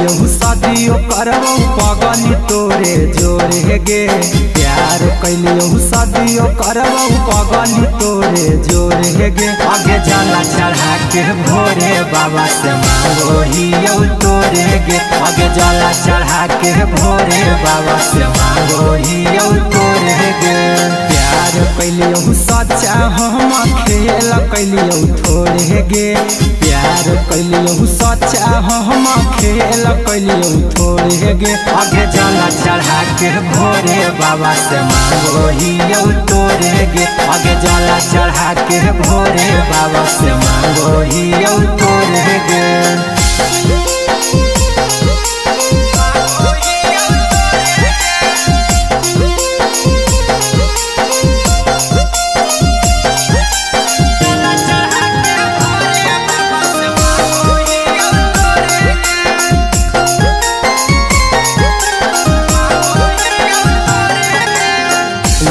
कैलियो शादियों करबो पगली तोरे जोरे गे। प्यार कैलियो शादियों करबो पगली तोरे जोरे गे। आगे जाला चढ़ा के भोरे बाबा से मांगो हियो तोरे गे। आगे जाला चढ़ा के भोरे बाबा से मांगो हियो तोरे गे। प्यार कैलियो सच्चा हम खेल कैलियो थोड़े गे। प्यार कैलियो सच्चा हम खेल कैलियो थोड़े गे। आगे जाला चढ़ा के भोरे बाबा से मांगो हियो तोरे गे। आगे जाला चढ़ा के भोरे बाबा से मांगो हियो तोरे गे।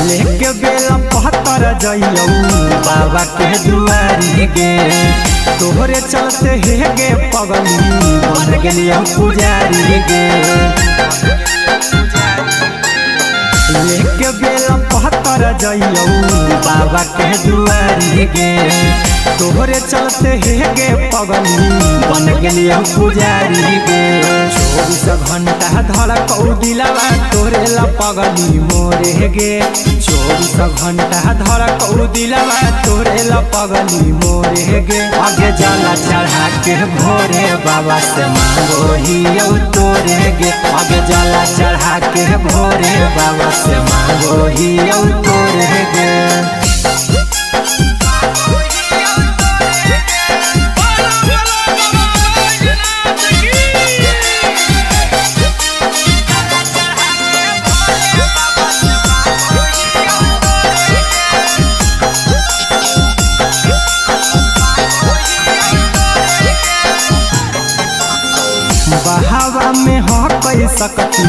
लेके बेला पहतर जइयो बाबा के दुआरी गे। तोहरे चलते हे गे पगली बन गेलियो पुजारी गे। लेके बेला पहतर जइयो बाबा के दुआरी गे। तोहरे चलते हे गे पगली बन गेलियो पुजारी गे। 24 घंटा धड़कौ दिलवा तोरे ला पगली मोरे गे। 24 घंटा धड़कौ दिलवा तोरे ला पगली मोरे गे। आगे जाला चढ़ा के भोरे बाबा से मांगो हियो तोरे गे। आगे जाला चढ़ा के भोरे बाबा से मांगो हियो तोरे गे। बहावा में हो कई सकती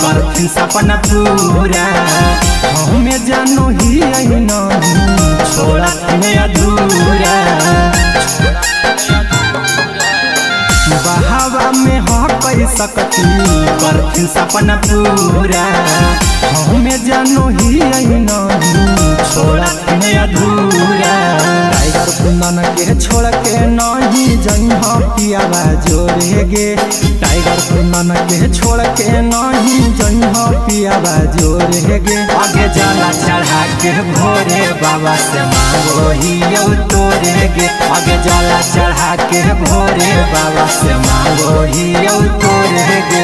करथिन सपना पूरा। हमें जानो ही नहीं छोड़ा तुम्हें अधूरा। बहावा में हो कई सकती करथिन सपना पूरा। हमें जानो ही नहीं छोड़ा तुम्हें अधूरा। टाइगर कुंदन के छोड़ के नहीं जइहा पियावा जोरे गे। टाइगर कुंदन के छोड़ के नहीं जइहा पियावा जोरे गे। आगे जाला चढ़ा के भोरे बाबा से मांगो हियो तोरे गे। आगे जाला चढ़ा के भोरे बाबा से मांगो हियो तोरे गे।